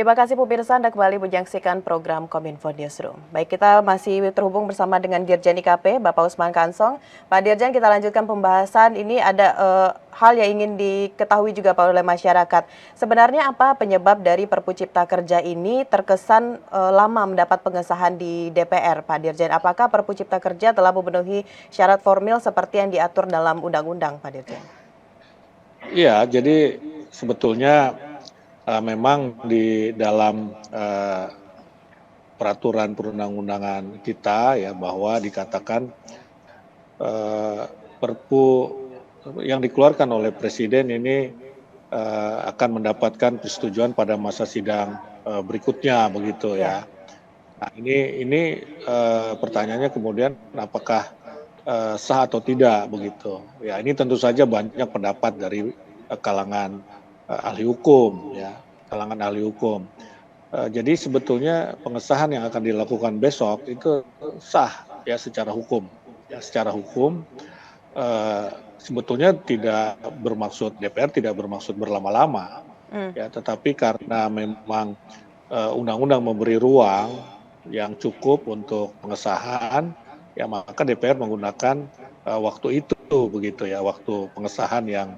Terima kasih pemirsa, Anda kembali menyaksikan program Kominfo Newsroom. Baik, kita masih terhubung bersama dengan Dirjen IKP, Bapak Usman Kansong. Pak Dirjen, kita lanjutkan pembahasan. Ini ada hal yang ingin diketahui juga Pak oleh masyarakat. Sebenarnya apa penyebab dari Perpu Cipta Kerja ini terkesan lama mendapat pengesahan di DPR, Pak Dirjen? Apakah Perpu Cipta Kerja telah memenuhi syarat formil seperti yang diatur dalam undang-undang, Pak Dirjen? Iya, jadi sebetulnya memang di dalam peraturan perundang-undangan kita ya bahwa dikatakan Perpu yang dikeluarkan oleh Presiden ini akan mendapatkan persetujuan pada masa sidang berikutnya begitu Ya. ya. Nah ini pertanyaannya kemudian apakah sah atau tidak begitu. Ya ini tentu saja banyak pendapat dari kalangan ahli hukum ya, kalangan ahli hukum. Jadi sebetulnya pengesahan yang akan dilakukan besok itu sah ya secara hukum. Ya secara hukum sebetulnya tidak bermaksud DPR tidak bermaksud berlama-lama ya, tetapi karena memang undang-undang memberi ruang yang cukup untuk pengesahan, ya maka DPR menggunakan waktu itu begitu ya, waktu pengesahan yang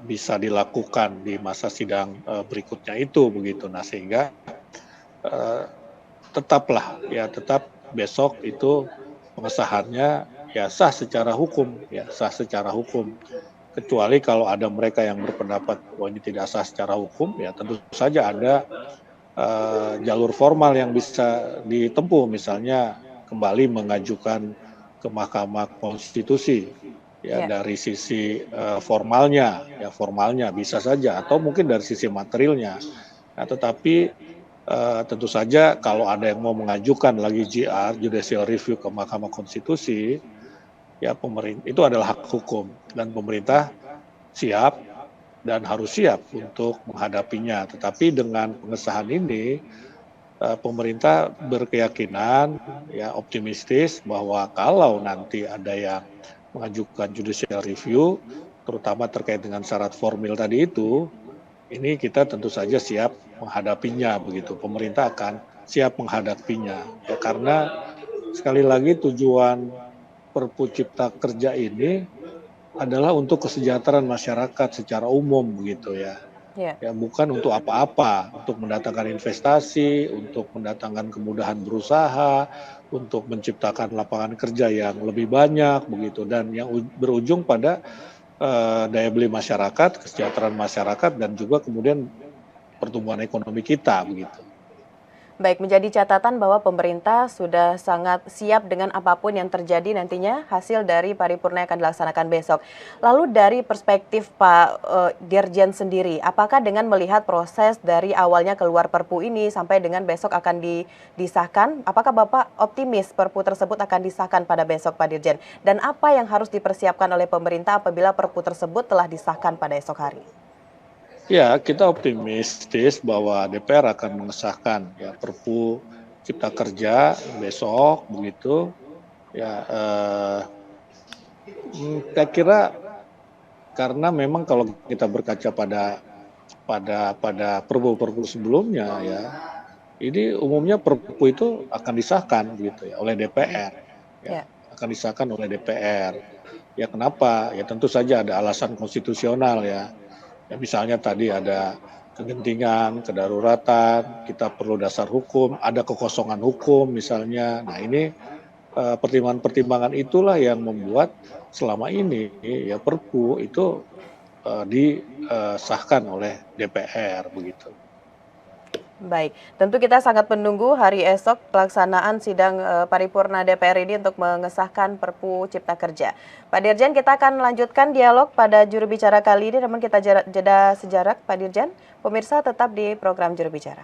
bisa dilakukan di masa sidang berikutnya itu begitu. Nah sehingga tetap besok itu pengesahannya ya sah secara hukum kecuali kalau ada mereka yang berpendapat bahwa ini tidak sah secara hukum ya tentu saja ada jalur formal yang bisa ditempuh, misalnya kembali mengajukan ke Mahkamah Konstitusi ya Ya. dari sisi formalnya bisa saja atau mungkin dari sisi materialnya. Nah, tetapi tentu saja kalau ada yang mau mengajukan lagi JR Judicial Review ke Mahkamah Konstitusi ya pemerintah itu adalah hak hukum dan pemerintah siap dan harus siap untuk menghadapinya. Tetapi dengan pengesahan ini, pemerintah berkeyakinan, ya optimistis bahwa kalau nanti ada yang mengajukan judicial review, terutama terkait dengan syarat formil tadi itu, ini kita tentu saja siap menghadapinya begitu. Pemerintah akan siap menghadapinya. Ya, karena sekali lagi tujuan Perpu Cipta Kerja ini adalah untuk kesejahteraan masyarakat secara umum begitu ya. Ya. Ya bukan untuk apa-apa, untuk mendatangkan investasi, untuk mendatangkan kemudahan berusaha, untuk menciptakan lapangan kerja yang lebih banyak begitu dan yang berujung pada daya beli masyarakat, kesejahteraan masyarakat dan juga kemudian pertumbuhan ekonomi kita begitu. Baik, menjadi catatan bahwa pemerintah sudah sangat siap dengan apapun yang terjadi nantinya hasil dari paripurna yang akan dilaksanakan besok. Lalu dari perspektif Pak Dirjen sendiri, apakah dengan melihat proses dari awalnya keluar Perpu ini sampai dengan besok akan disahkan, apakah Bapak optimis Perpu tersebut akan disahkan pada besok Pak Dirjen? Dan apa yang harus dipersiapkan oleh pemerintah apabila Perpu tersebut telah disahkan pada esok hari? Ya, kita optimistis bahwa DPR akan mengesahkan ya Perpu Cipta Kerja besok begitu. Ya, saya kira karena memang kalau kita berkaca pada Perpu-Perpu sebelumnya ya, ini umumnya Perpu itu akan disahkan gitu ya oleh DPR. Ya, Ya. akan disahkan oleh DPR. Ya kenapa? Ya tentu saja ada alasan konstitusional ya. Ya misalnya tadi ada kegentingan, kedaruratan, kita perlu dasar hukum, ada kekosongan hukum misalnya. Nah ini pertimbangan-pertimbangan itulah yang membuat selama ini ya Perpu itu disahkan oleh DPR begitu. Baik, tentu kita sangat menunggu hari esok pelaksanaan sidang paripurna DPR ini untuk mengesahkan Perpu Cipta Kerja. Pak Dirjen, kita akan lanjutkan dialog pada juru bicara kali ini, namun kita jeda sejenak Pak Dirjen. Pemirsa tetap di program juru bicara.